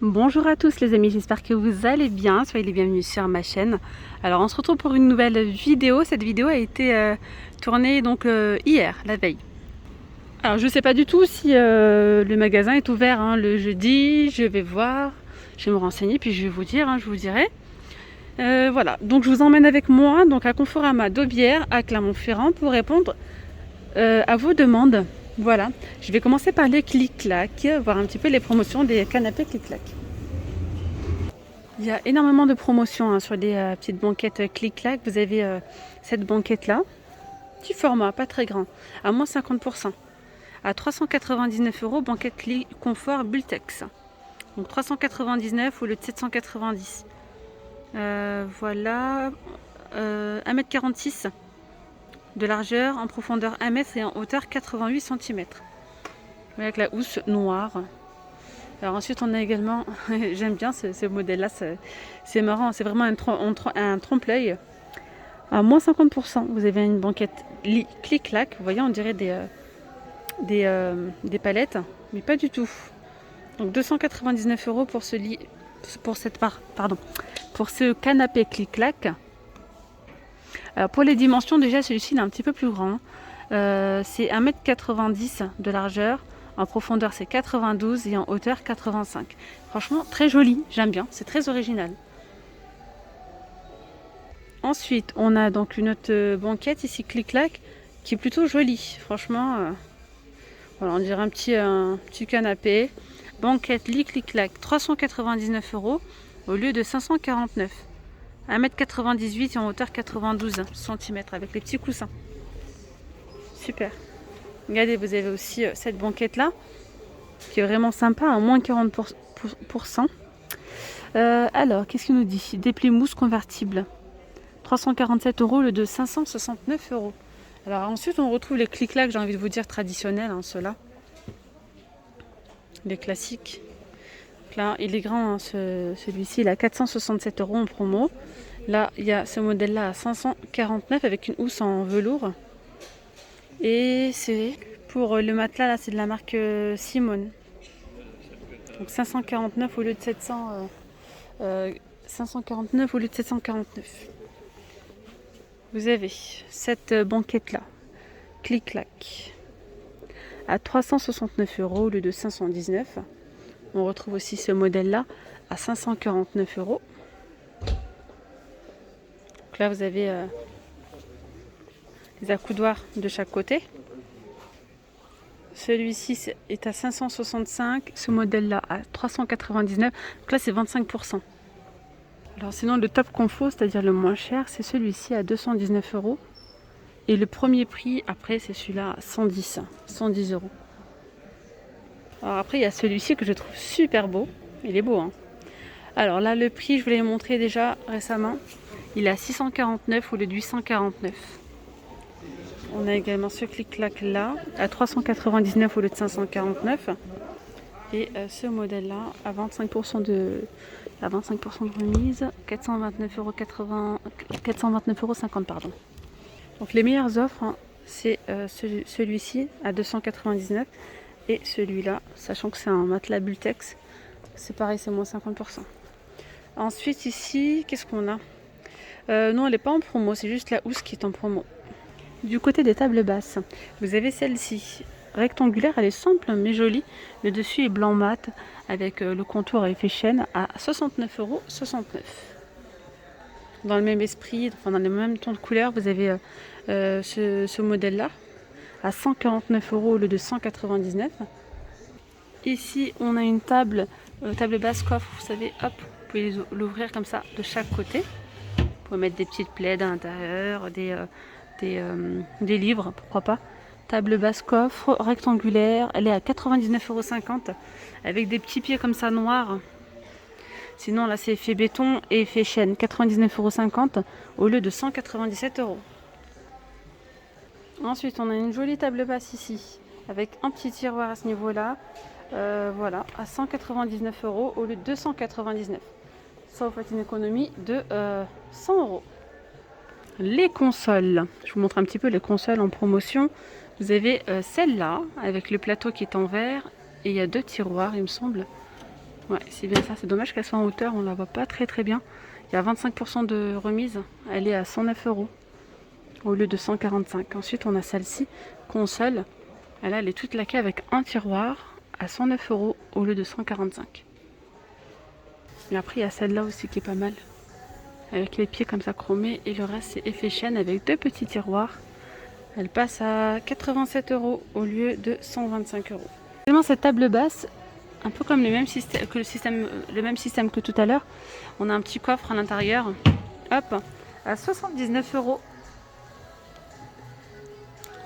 Bonjour à tous les amis, j'espère que vous allez bien, soyez les bienvenus sur ma chaîne. Alors on se retrouve pour une nouvelle vidéo, cette vidéo a été tournée donc hier, la veille. Alors je ne sais pas du tout si le magasin est ouvert le jeudi, je vais voir, je vais me renseigner puis je vais vous dire, je vous dirai. Voilà, donc je vous emmène avec moi donc à Conforama d'Aubière à Clermont-Ferrand pour répondre à vos demandes. Voilà, je vais commencer par les clic-clac, voir un petit peu les promotions des canapés clic-clac. Il y a énormément de promotions sur des petites banquettes clic-clac. Vous avez cette banquette-là, petit format, pas très grand, à moins 50%. À 399 €, banquette confort Bultex. Donc 399 au lieu de 790. Voilà, 1,46 m de largeur, en profondeur 1 m et en hauteur 88 cm. Avec la housse noire. Alors ensuite on a également, j'aime bien ce modèle-là, c'est marrant, c'est vraiment un trompe-l'œil. À moins 50%, vous avez une banquette clic-clac, vous voyez on dirait des palettes, mais pas du tout. Donc 299 € pour ce lit, pour ce canapé clic-clac. Alors pour les dimensions, déjà celui-ci il est un petit peu plus grand. C'est 1,90 m de largeur. En profondeur, c'est 92 et en hauteur, 85. Franchement, très joli. J'aime bien. C'est très original. Ensuite, on a donc une autre banquette ici, clic-clac, qui est plutôt jolie. Franchement, voilà, on dirait un petit canapé. Banquette lit clic-clac, 399 € au lieu de 549. 1,98 m et en hauteur 92 cm avec les petits coussins. Super. Regardez, vous avez aussi cette banquette-là, qui est vraiment sympa, à moins 40%. Alors, qu'est-ce qu'il nous dit? Des plis mousse convertibles. 347 € le de 569 €. Alors ensuite, on retrouve les clic-clac, j'ai envie de vous dire, traditionnels, ceux-là. Les classiques. Donc là, il est grand, celui-ci, il a 467 € en promo. Là, il y a ce modèle-là à 549 avec une housse en velours. Et c'est pour le matelas, là, c'est de la marque Simone. Donc 549 au lieu de 549 au lieu de 749. Vous avez cette banquette-là, clic-clac, à 369 € au lieu de 519. On retrouve aussi ce modèle-là à 549 €. Donc là, vous avez les accoudoirs de chaque côté. Celui-ci est à 565, ce modèle-là à 399. Donc là, c'est 25%. Alors sinon, le top confo, c'est-à-dire le moins cher, c'est celui-ci à 219 €. Et le premier prix, après, c'est celui-là à 110 €. Alors après, il y a celui-ci que je trouve super beau. Il est beau, Alors là, le prix, je vous l'ai montré déjà récemment. Il est à 649 au lieu de 849. On a également ce clic-clac là, à 399 au lieu de 549. Et ce modèle-là, à 25% de remise, 429,50 €, pardon. Donc les meilleures offres, c'est celui-ci à 299 et celui-là, sachant que c'est un matelas Bultex, c'est pareil, c'est moins 50%. Ensuite ici, qu'est-ce qu'on a? Non, elle n'est pas en promo, c'est juste la housse qui est en promo. Du côté des tables basses, vous avez celle-ci, rectangulaire, elle est simple mais jolie. Le dessus est blanc mat avec le contour à effet chaîne à 69,69 €. Dans le même esprit, enfin dans le même ton de couleur, vous avez ce modèle-là à 149 € au lieu de 199. Ici, on a une table basse coffre, vous savez, hop, vous pouvez l'ouvrir comme ça de chaque côté. Vous pouvez mettre des petites plaids à l'intérieur, des livres, pourquoi pas. Table basse coffre, rectangulaire, elle est à 99,50 € avec des petits pieds comme ça noirs. Sinon là c'est effet béton et effet chêne, 99,50 € au lieu de 197 €. Ensuite on a une jolie table basse ici, avec un petit tiroir à ce niveau-là. Voilà, à 199 € au lieu de 299. Ça vous fait une économie de 100 €. Les consoles, je vous montre un petit peu les consoles en promotion. Vous avez celle-là avec le plateau qui est en verre et il y a deux tiroirs il me semble. Ouais, c'est bien ça. C'est dommage qu'elle soit en hauteur, on la voit pas très bien. Il y a 25% de remise. Elle est à 109 € au lieu de 145. Ensuite, on a celle-ci, console. Elle est toute laquée avec un tiroir à 109 € au lieu de 145. Et après, il y a celle-là aussi qui est pas mal. Avec les pieds comme ça chromés. Et le reste, c'est effet chaîne avec 2 petits tiroirs. Elle passe à 87 € au lieu de 125 €. Vraiment, cette table basse, un peu comme le même système que tout à l'heure. On a un petit coffre à l'intérieur. Hop, à 79 €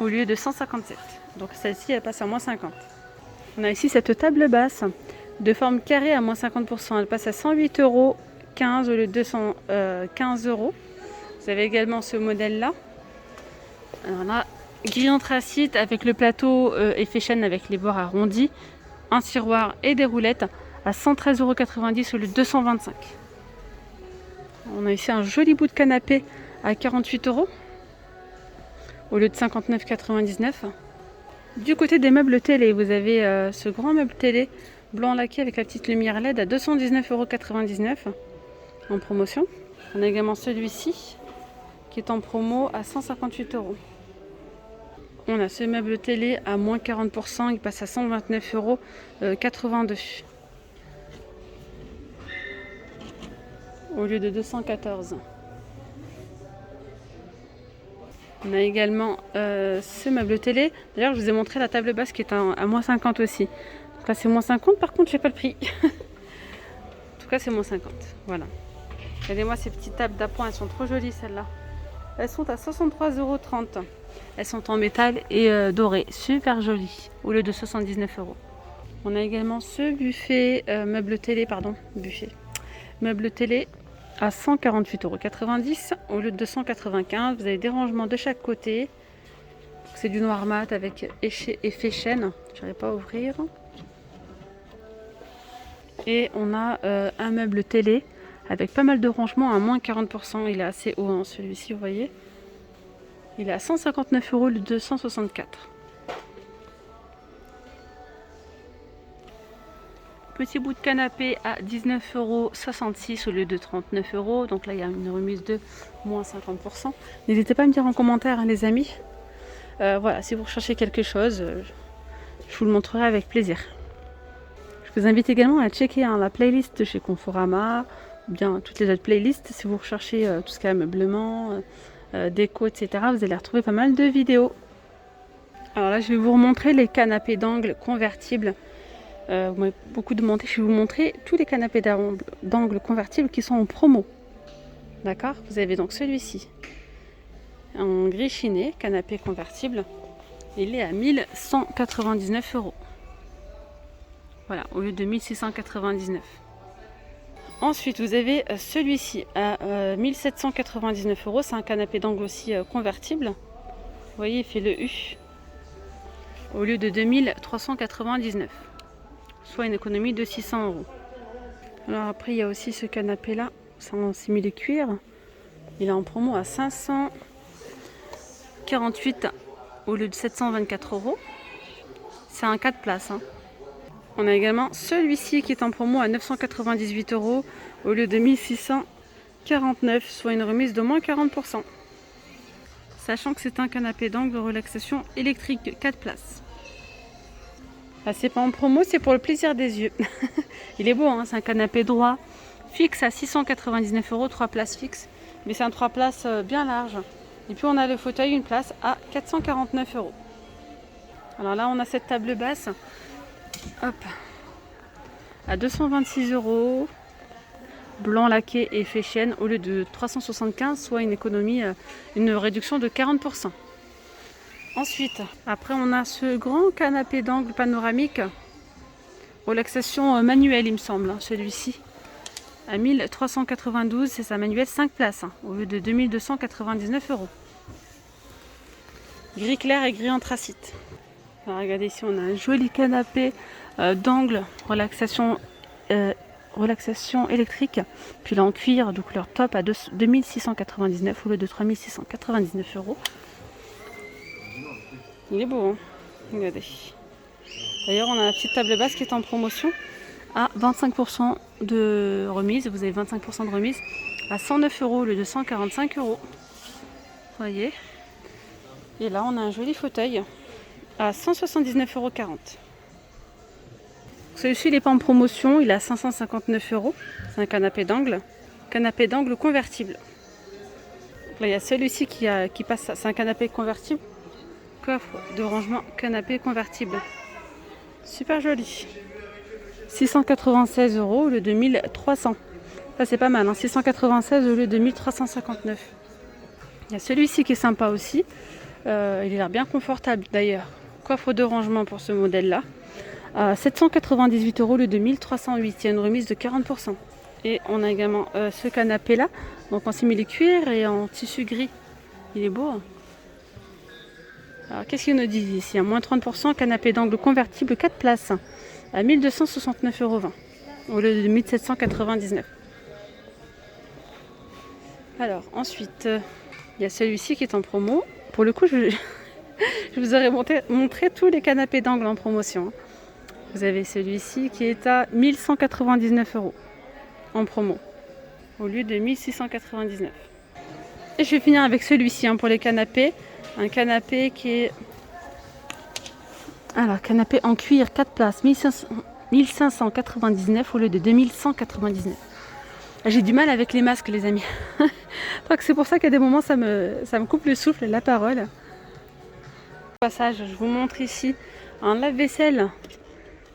au lieu de 157. Donc celle-ci, elle passe à moins 50. On a ici cette table basse de forme carrée à moins 50%. Elle passe à 108,15 € au lieu de 215 €. Vous avez également ce modèle-là. Alors là, grille anthracite avec le plateau effet chaîne avec les bords arrondis, un tiroir et des roulettes à 113,90 € au lieu de 225. On a ici un joli bout de canapé à 48 € au lieu de 59,99 €. Du côté des meubles télé, vous avez ce grand meuble télé blanc laqué avec la petite lumière LED à 219,99 € en promotion. On a également celui-ci qui est en promo à 158 €. On a ce meuble télé à moins 40%, il passe à 129,82 € au lieu de 214. On a également ce meuble télé. D'ailleurs, je vous ai montré la table basse qui est à moins 50 aussi. Donc là, c'est moins 50. Par contre, je n'ai pas le prix. En tout cas, c'est moins 50. Voilà. Regardez-moi ces petites tables d'appoint. Elles sont trop jolies, celles-là. Elles sont à 63,30 €. Elles sont en métal et doré. Super jolies. Au lieu de 79 €. On a également ce buffet, meuble télé à 148,90 € au lieu de 295. Vous avez des rangements de chaque côté. C'est du noir mat avec effet chaîne. Je n'arrive pas à ouvrir. Et on a un meuble télé avec pas mal de rangements à moins 40%. Il est assez haut, hein, celui-ci, vous voyez. Il est à 159 € au lieu de 164. Petit bout de canapé à 19,66 € au lieu de 39 €. Donc là, il y a une remise de moins 50%. N'hésitez pas à me dire en commentaire, hein, les amis. Voilà, si vous recherchez quelque chose, je vous le montrerai avec plaisir. Je vous invite également à checker la playlist de chez Conforama, ou bien toutes les autres playlists. Si vous recherchez tout ce qui est ameublement, déco, etc., vous allez retrouver pas mal de vidéos. Alors là, je vais vous remontrer les canapés d'angle convertibles. Vous m'avez beaucoup demandé, je vais vous montrer tous les canapés d'angle convertibles qui sont en promo. D'accord? Vous avez donc celui-ci, en gris chiné, canapé convertible. Il est à 1199 €. Voilà, au lieu de 1699. Ensuite, vous avez celui-ci à 1799 €. C'est un canapé d'angle aussi convertible. Vous voyez, il fait le U. Au lieu de 2399. Soit une économie de 600 €. Alors après, il y a aussi ce canapé-là. C'est en simili-cuir. Il est en promo à 548 au lieu de 724 €. C'est un 4 places. Hein. On a également celui-ci qui est en promo à 998 € au lieu de 1649, soit une remise de moins 40%. Sachant que c'est un canapé d'angle de relaxation électrique 4 places. Là, c'est pas en promo, c'est pour le plaisir des yeux. Il est beau, hein, c'est un canapé droit, fixe à 699 €, 3 places fixes. Mais c'est un 3 places bien large. Et puis on a le fauteuil, une place à 449 €. Alors là, on a cette table basse. Hop, à 226 €, blanc laqué et effet chaîne au lieu de 375, soit une économie, une réduction de 40%. Ensuite, après on a ce grand canapé d'angle panoramique, relaxation manuelle il me semble, hein, celui-ci, à 1392, c'est sa manuelle 5 places, hein, au lieu de 2299 €. Gris clair et gris anthracite. Alors regardez ici, on a un joli canapé d'angle, relaxation électrique, puis là en cuir de couleur top à 2699 au lieu de 3699 €. Il est beau, hein, regardez. D'ailleurs, on a la petite table basse qui est en promotion à 25% de remise. Vous avez 25% de remise à 109 € au lieu de 145 €. Vous voyez. Et là, on a un joli fauteuil à 179,40 €. Celui-ci, il n'est pas en promotion, il est à 559 €. C'est un canapé d'angle convertible. Là, il y a celui-ci qui passe, c'est un canapé convertible. Coffre de rangement canapé convertible. Super joli. 696 € au lieu de 1300. Ça, c'est pas mal, hein. 696 au lieu de 1359. Il y a celui-ci qui est sympa aussi. Il a l'air bien confortable d'ailleurs. Coffre de rangement pour ce modèle-là. 798 € au lieu de 1308. Il y a une remise de 40%. Et on a également ce canapé-là, donc en simili-cuir et en tissu gris. Il est beau, hein. Alors, qu'est-ce qu'il nous dit ici? À moins 30%, canapé d'angle convertible 4 places à 1269,20 € au lieu de 1799. Alors, ensuite, il y a celui-ci qui est en promo. Pour le coup, je vous aurais montré tous les canapés d'angle en promotion, hein. Vous avez celui-ci qui est à 1199 € en promo au lieu de 1699. Et je vais finir avec celui-ci, hein, pour les canapés. Un canapé qui est... Alors, canapé en cuir 4 places, 1599 au lieu de 2199. J'ai du mal avec les masques, les amis. C'est pour ça qu'à des moments, ça me coupe le souffle et la parole. Au passage, je vous montre ici un lave-vaisselle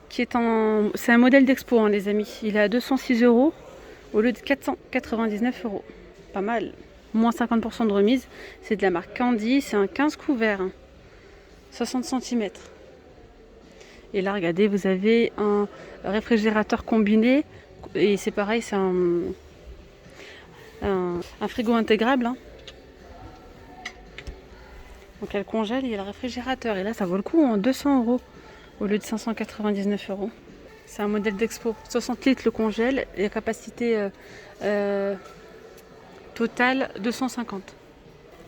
qui est en... C'est un modèle d'expo, hein, les amis. Il est à 206 € au lieu de 499 €. Pas mal. Moins 50% de remise. C'est de la marque Candy. C'est un 15 couverts. 60 cm. Et là, regardez, vous avez un réfrigérateur combiné. Et c'est pareil, c'est un frigo intégrable, hein. Donc elle congèle, il y a le réfrigérateur. Et là, ça vaut le coup, en 200 € au lieu de 599 €. C'est un modèle d'expo. 60 litres le congèle et la capacité totale 250.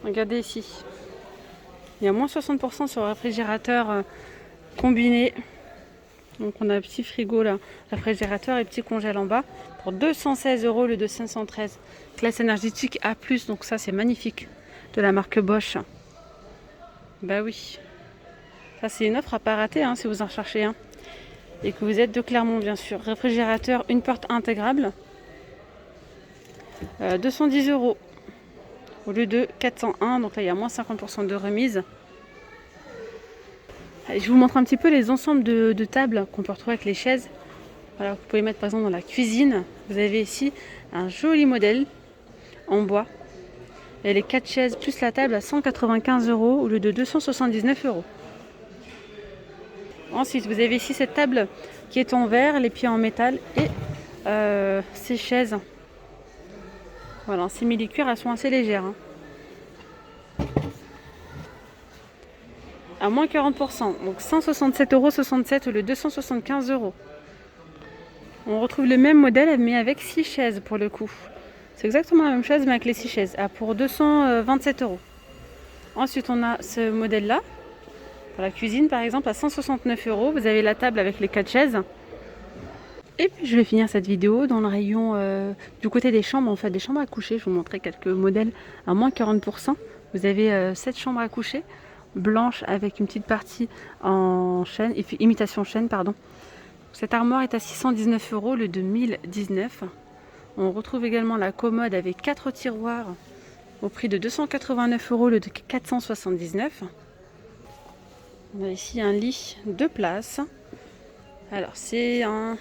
Regardez ici. Il y a moins 60% sur le réfrigérateur combiné. Donc on a un petit frigo là, réfrigérateur et petit congèle en bas pour 216 € au lieu de 513. Classe énergétique A+, donc ça c'est magnifique. De la marque Bosch. Bah oui. Ça c'est une offre à pas rater, hein, si vous en cherchez un. Et que vous êtes de Clermont bien sûr. Réfrigérateur, une porte intégrable. 210 € au lieu de 401. Donc là il y a moins 50% de remise. Allez, je vous montre un petit peu les ensembles de tables qu'on peut retrouver avec les chaises. Voilà, vous pouvez mettre par exemple dans la cuisine. Vous avez ici un joli modèle en bois. Et les 4 chaises plus la table à 195 € au lieu de 279 €. Ensuite, vous avez ici cette table qui est en verre, les pieds en métal et ces chaises. Voilà, en simili-cuir, elles sont assez légères, hein. À moins 40%, donc 167,67 € au lieu de 275 €. On retrouve le même modèle mais avec 6 chaises pour le coup. C'est exactement la même chose mais avec les 6 chaises, pour 227 €. Ensuite on a ce modèle là, pour la cuisine par exemple à 169 €. Vous avez la table avec les 4 chaises. Et puis je vais finir cette vidéo dans le rayon du côté des chambres, en fait des chambres à coucher. Je vais vous montrer quelques modèles à moins 40%. Vous avez 7 chambres à coucher. Blanche avec une petite partie en chêne, imitation chêne, pardon. Cette armoire est à 619 € au lieu de 1019. On retrouve également la commode avec 4 tiroirs au prix de 289 € au lieu de 479. On a ici un lit 2 places. Alors c'est un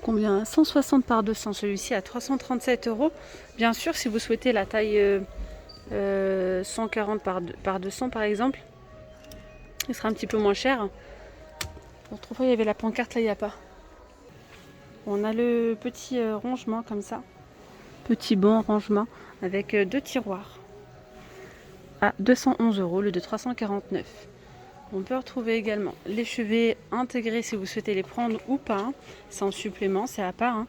combien? 160 par 200, celui-ci à 337 €. Bien sûr, si vous souhaitez la taille 140 par 200 par exemple, il sera un petit peu moins cher. Autrefois il y avait la pancarte, là il n'y a pas. On a le petit rangement comme ça, petit banc rangement avec 2 tiroirs à 211 € au lieu de 349. On peut retrouver également les chevets intégrés si vous souhaitez les prendre ou pas, hein. C'est en supplément, c'est à part, hein.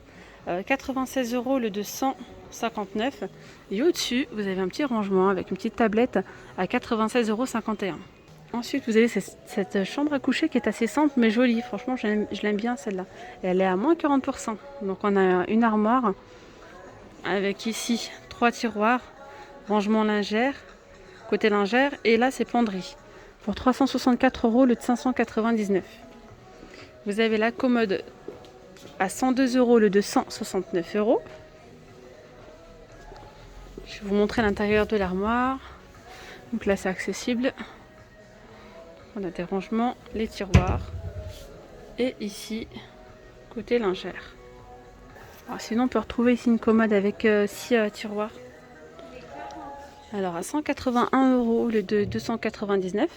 96 € au lieu de 159. Et au-dessus, vous avez un petit rangement avec une petite tablette à 96,51 €. Ensuite, vous avez cette chambre à coucher qui est assez simple mais jolie. Franchement, je l'aime bien celle-là. Elle est à moins 40%. Donc on a une armoire avec ici 3 tiroirs, rangement lingère, côté lingère. Et là, c'est penderie. Pour 364 € au lieu de 599. Vous avez la commode à 102 € au lieu de 169 €. Je vais vous montrer l'intérieur de l'armoire. Donc là, c'est accessible. On a des rangements, les tiroirs. Et ici, côté lingère. Alors, sinon, on peut retrouver ici une commode avec 6 tiroirs. Alors, à 181 € au lieu de 299.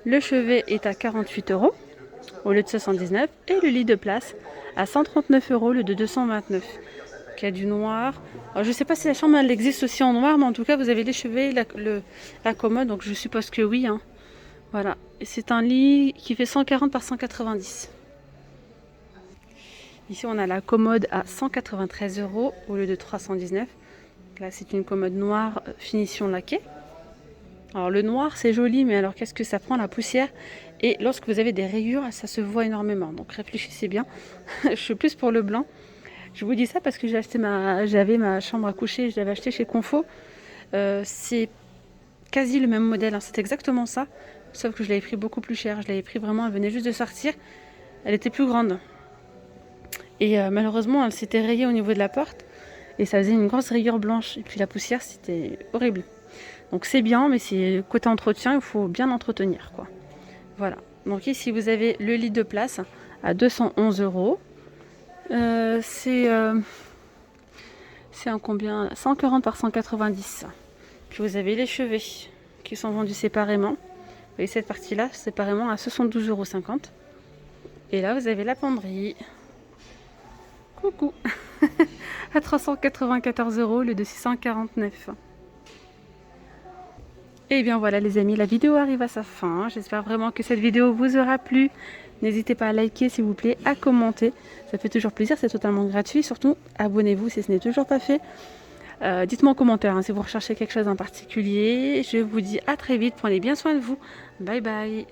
Le chevet est à 48 € au lieu de 79. Et le lit de place à 139 € au lieu de 229. Donc, il y a du noir. Alors, je ne sais pas si la chambre elle existe aussi en noir, mais en tout cas, vous avez les chevets, la commode. Donc, je suppose que oui. Hein. Voilà. Et c'est un lit qui fait 140 par 190. Ici, on a la commode à 193 € au lieu de 319. Là, c'est une commode noire finition laquée. Alors, le noir, c'est joli, mais alors qu'est-ce que ça prend la poussière? Et lorsque vous avez des rayures, ça se voit énormément. Donc, réfléchissez bien. Je suis plus pour le blanc. Je vous dis ça parce que j'avais ma chambre à coucher, je l'avais acheté chez Confo. C'est quasi le même modèle, hein. C'est exactement ça. Sauf que je l'avais pris beaucoup plus cher. Je l'avais pris vraiment, elle venait juste de sortir. Elle était plus grande. Et malheureusement, elle s'était rayée au niveau de la porte. Et ça faisait une grosse rayure blanche. Et puis la poussière, c'était horrible. Donc c'est bien, mais c'est côté entretien, il faut bien l'entretenir, quoi. Voilà. Donc ici, vous avez le lit de place à 211 €. C'est un combien? 140 par 190. Puis vous avez les chevets qui sont vendus séparément. Vous voyez cette partie-là, séparément à 72,50 €. Et là, vous avez la penderie. Coucou. À 394 € au lieu de 649. Et bien voilà les amis, la vidéo arrive à sa fin. J'espère vraiment que cette vidéo vous aura plu. N'hésitez pas à liker s'il vous plaît, à commenter. Ça fait toujours plaisir, c'est totalement gratuit. Surtout, abonnez-vous si ce n'est toujours pas fait. Dites-moi en commentaire hein, si vous recherchez quelque chose en particulier. Je vous dis à très vite, prenez bien soin de vous. Bye bye.